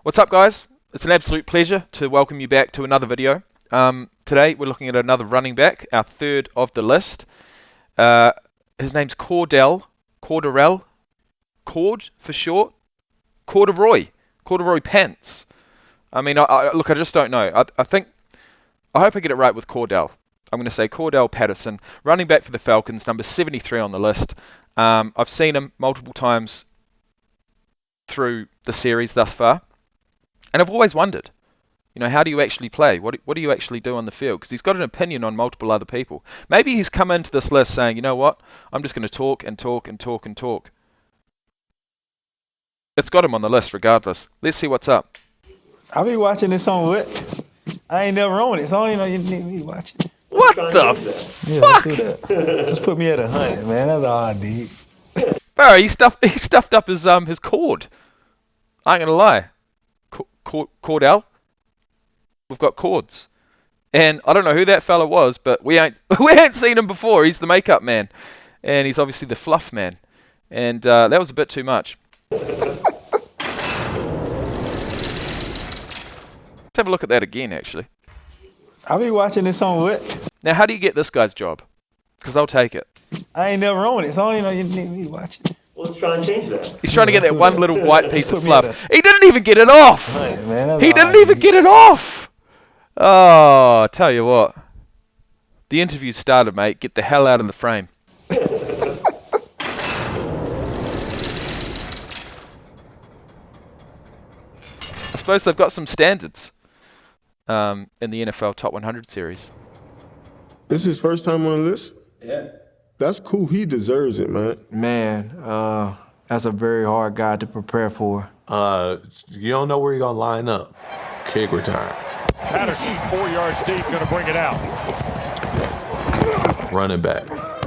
What's up, guys? It's an absolute pleasure to welcome you back to another video. Today we're looking at another running back, our third of the list. His name's CORDARRELLE, Cord for short, Corduroy Pants. I mean, look, I just don't know. I hope I get it right with Cordell. I'm going to say Cordell Patterson, running back for the Falcons, number 73 on the list. I've seen him multiple times through the series thus far. And I've always wondered, how do you actually play? What do you actually do on the field? Because he's got an opinion on multiple other people. Maybe he's come into this list saying, you know what, I'm just going to talk and talk and talk and talk. It's got him on the list regardless. Let's see what's up. I be watching this on what? I ain't never on it, so you need me watching. What the fuck? Yeah, let's do that. Just put me at 100, man. That's all I need. Bro, he stuffed up his cord. I ain't gonna lie. Cordell. We've got cords. And I don't know who that fella was, but we ain't seen him before. He's the makeup man. And he's obviously the fluff man. And that was a bit too much. Let's have a look at that again, actually. I be watching this on what? Now, how do you get this guy's job? Because I'll take it. I ain't never on it, so you need me watching. Well, let's try and change that. He's trying to get that one little white piece of fluff. at He didn't even get it off! 100, man. That's He all didn't I even need. get it off! Oh, I tell you what. The interview started, mate. Get the hell out of the frame. I suppose they've got some standards in the NFL Top 100 series. This is his first time on the list? Yeah. That's cool. He deserves it, man. Man, that's a very hard guy to prepare for. You don't know where you're gonna line up. Kick return. Patterson, 4 yards deep, going to bring it out. Running back.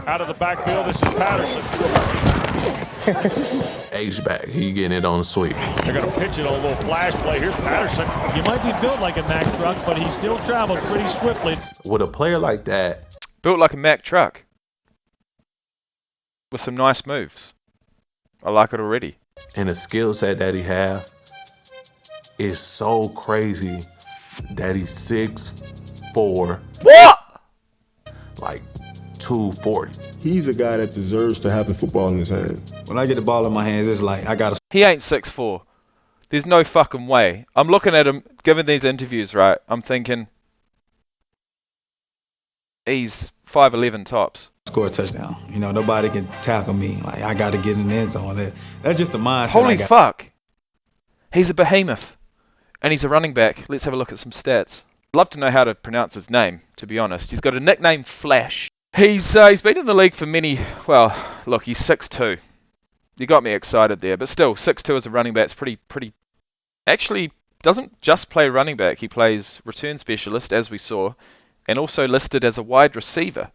Out of the backfield, this is Patterson. H-back. He getting it on the sweep. They're going to pitch it on a little flash play. Here's Patterson. You might be built like a Mack truck, but he still travels pretty swiftly. With a player like that, Built like a Mack truck. With some nice moves. I like it already. and the skill set that he have, is so crazy that he's 6'4", What? like 240. He's a guy that deserves to have the football in his hand. When I get the ball in my hands, it's like I gotta. He ain't 6'4". There's no fucking way. I'm looking at him, giving these interviews, right? I'm thinking he's 5'11" tops. Score a touchdown. You know, nobody can tackle me. Like I got to get in the end zone. That's just the mindset. Holy I got. fuck. He's a behemoth. And he's a running back. Let's have a look at some stats. Love to know how to pronounce his name, to be honest. He's got a nickname, Flash. He's been in the league for many, well, look, he's 6'2". You got me excited there, but still, 6'2" as a running back is pretty, actually doesn't just play running back. He plays return specialist, as we saw, and also listed as a wide receiver.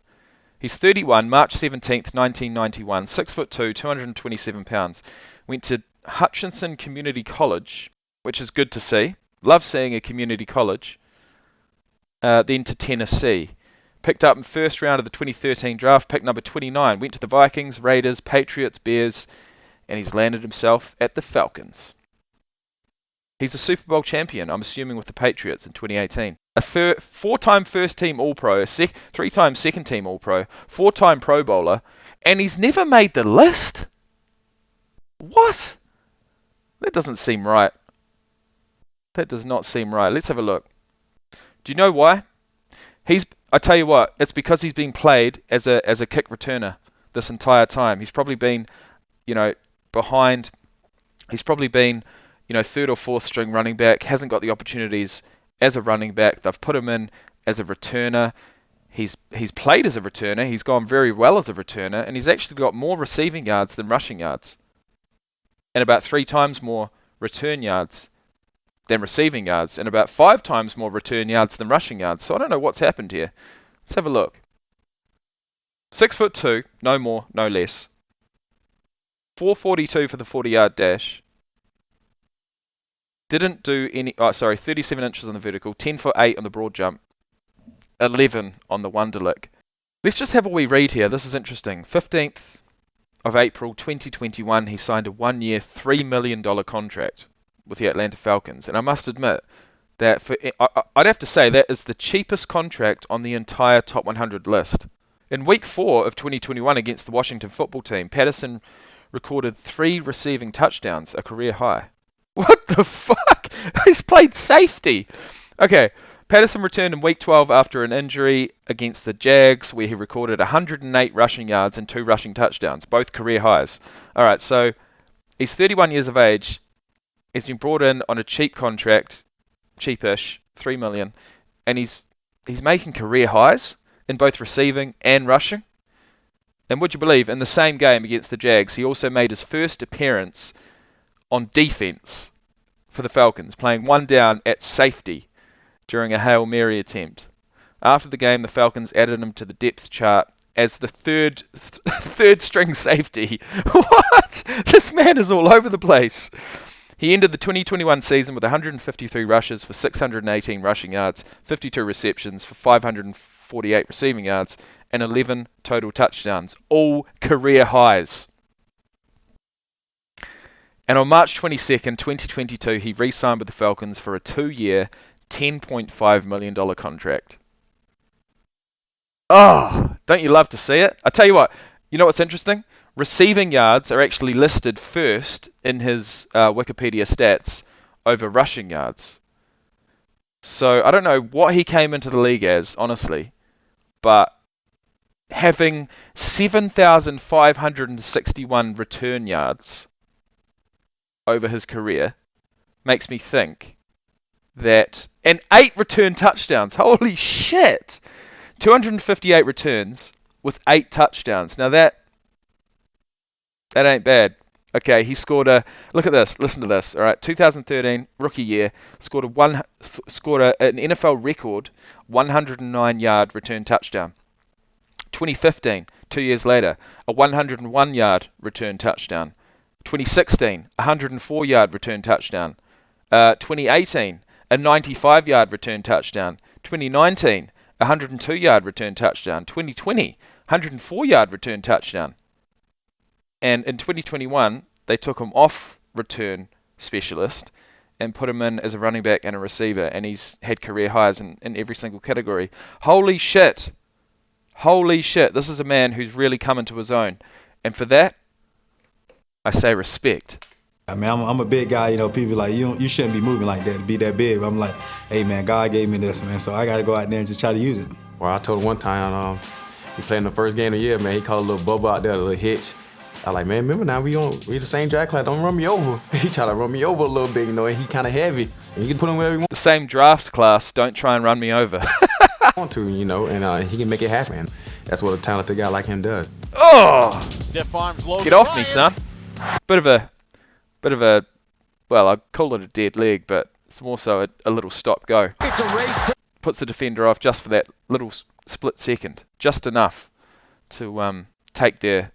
He's 31, March 17th, 1991, 6'2", 227 pounds. Went to Hutchinson Community College, which is good to see. Love seeing a community college. Then to Tennessee. Picked up in first round of the 2013 draft, pick number 29. Went to the Vikings, Raiders, Patriots, Bears, and he's landed himself at the Falcons. He's a Super Bowl champion, I'm assuming, with the Patriots in 2018. A four-time first-team All-Pro, a three-time second-team All-Pro, four-time Pro Bowler, and he's never made the list? What? That doesn't seem right. That does not seem right. Let's have a look. Do you know why? I tell you what, it's because he's been played as a kick returner this entire time. He's probably been, behind. He's probably been, third or fourth string running back. Hasn't got the opportunities as a running back. They've put him in as a returner. He's played as a returner. He's gone very well as a returner, and he's actually got more receiving yards than rushing yards, and about 3 times more return yards than receiving yards, and about 5 times more return yards than rushing yards. So I don't know what's happened here. Let's have a look. 6'2", no more, no less. 442 for the 40-yard dash. Didn't do any. 37 inches on the vertical, 10 for 8 on the broad jump, 11 on the Wonderlick. Let's just have a wee read here. This is interesting. 15th of April 2021, he signed a 1-year, $3 million contract with the Atlanta Falcons. And I must admit that I'd have to say that is the cheapest contract on the entire top 100 list. In week 4 of 2021 against the Washington football team, Patterson recorded 3 receiving touchdowns, a career high. What the fuck? He's played safety. Okay, Patterson returned in week 12 after an injury against the Jags, where he recorded 108 rushing yards and 2 rushing touchdowns, both career highs. Alright, so he's 31 years of age. He's been brought in on a cheap contract, cheapish, $3 million, and he's making career highs in both receiving and rushing. And would you believe, in the same game against the Jags, he also made his first appearance on defense for the Falcons, playing 1 down at safety during a Hail Mary attempt. After the game, the Falcons added him to the depth chart as the third string safety. What? This man is all over the place. He ended the 2021 season with 153 rushes for 618 rushing yards, 52 receptions for 548 receiving yards, and 11 total touchdowns, all career highs. And on March 22nd, 2022, he re-signed with the Falcons for a 2-year, $10.5 million contract. Oh, don't you love to see it? I tell you what, you know what's interesting? Receiving yards are actually listed first in his Wikipedia stats over rushing yards. So I don't know what he came into the league as, honestly, but having 7,561 return yards over his career makes me think that, and 8 return touchdowns, holy shit, 258 returns with 8 touchdowns. Now that ain't bad. Okay, he scored a, look at this, listen to this, alright, 2013, rookie year, scored an NFL record 109-yard return touchdown. 2015, 2 years later, a 101-yard return touchdown. 2016, a 104-yard return touchdown. 2018, a 95-yard return touchdown. 2019, a 102-yard return touchdown. 2020, 104-yard return touchdown. And in 2021, they took him off return specialist and put him in as a running back and a receiver, and he's had career highs in every single category. Holy shit. Holy shit. This is a man who's really come into his own. And for that, I say respect. I mean, I'm a big guy, you know, people like, you shouldn't be moving like that to be that big. I'm like, hey, man, God gave me this, man, so I got to go out there and just try to use it. Well, I told him one time, he played in the first game of the year, man, he caught a little bubble out there, a little hitch. I like, man, remember now, we the same draft class, don't run me over. He tried to run me over a little bit, you know, and he kind of heavy. And you can put him wherever you want. The same draft class, don't try and run me over. Want to, you know, and he can make it happen. That's what a talented guy like him does. Oh! Stiff arms low. Get off me, son. Bit of a, well, I'd call it a dead leg, but it's more so a little stop-go. It's a race. Puts the defender off just for that little split second. Just enough to take their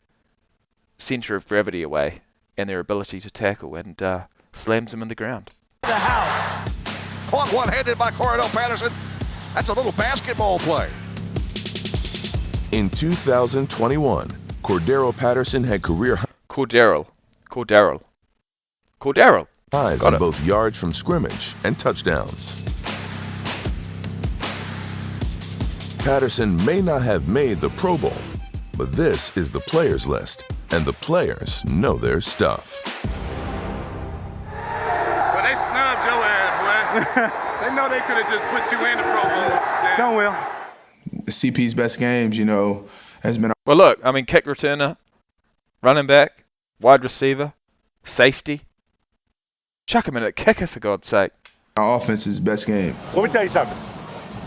centre of gravity away and their ability to tackle, and slams them in the ground. The house. Caught one-handed by Cordell Patterson. That's a little basketball play. In 2021, Cordarrelle Patterson had career Cordarrelle. highs on both yards from scrimmage and touchdowns. Patterson may not have made the Pro Bowl, but this is the players list, and the players know their stuff. Well, they snubbed your ass, boy. They know they could have just put you in the Pro Bowl. Done well. CP's best games, you know, has been. Well, look, I mean, kick returner, running back, wide receiver, safety. Chuck him in at kicker, for God's sake. Our offense's best game. Let me tell you something.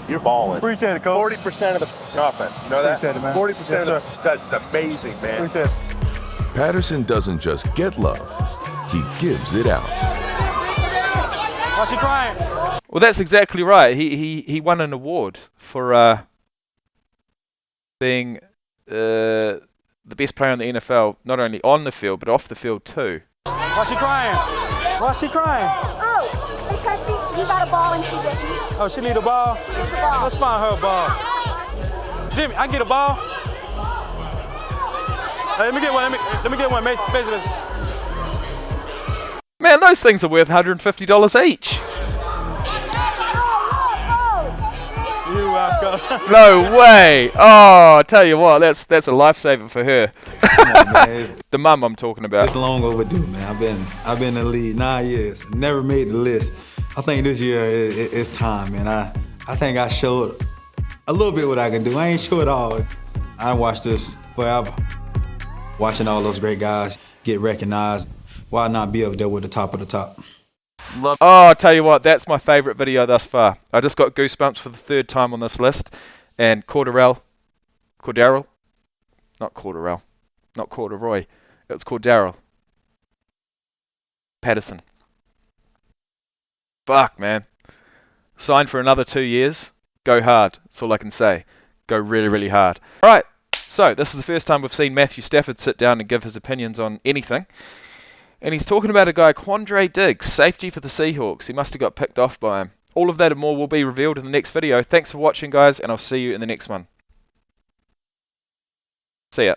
You're balling. Appreciate it, Coach. 40% of the offense. You know that? Appreciate it, man. 40% of the touch is amazing, man. Appreciate it. Patterson doesn't just get love, he gives it out. Why she crying? Well, that's exactly right. He won an award for being the best player in the NFL, not only on the field, but off the field too. Why she crying? Why she crying? Oh, because he got a ball and she didn't. Oh, she need a ball? She needs a ball. Let's find her a ball. Jimmy, I get a ball? Hey, let me get one. Let me get one. Mason. Man, those things are worth $150 each. You're welcome. No way. Oh, I tell you what, that's a lifesaver for her. Come on, man. The mum I'm talking about. It's long overdue, man. I've been in the league 9 years. Never made the list. I think this year it's time, man. I think I showed a little bit what I can do. I ain't sure it all. I watched this forever. Watching all those great guys get recognized. Why not be up there with the top of the top? Oh, I'll tell you what, that's my favourite video thus far. I just got goosebumps for the 3rd time on this list. And Cordarrelle, not Cordarrelle, not Corduroy, it was Cordarrelle. Patterson. Fuck, man. Signed for another 2 years. Go hard. That's all I can say. Go really, really hard. Alright, so this is the first time we've seen Matthew Stafford sit down and give his opinions on anything. And he's talking about a guy, Quandre Diggs, safety for the Seahawks. He must have got picked off by him. All of that and more will be revealed in the next video. Thanks for watching, guys, and I'll see you in the next one. See ya.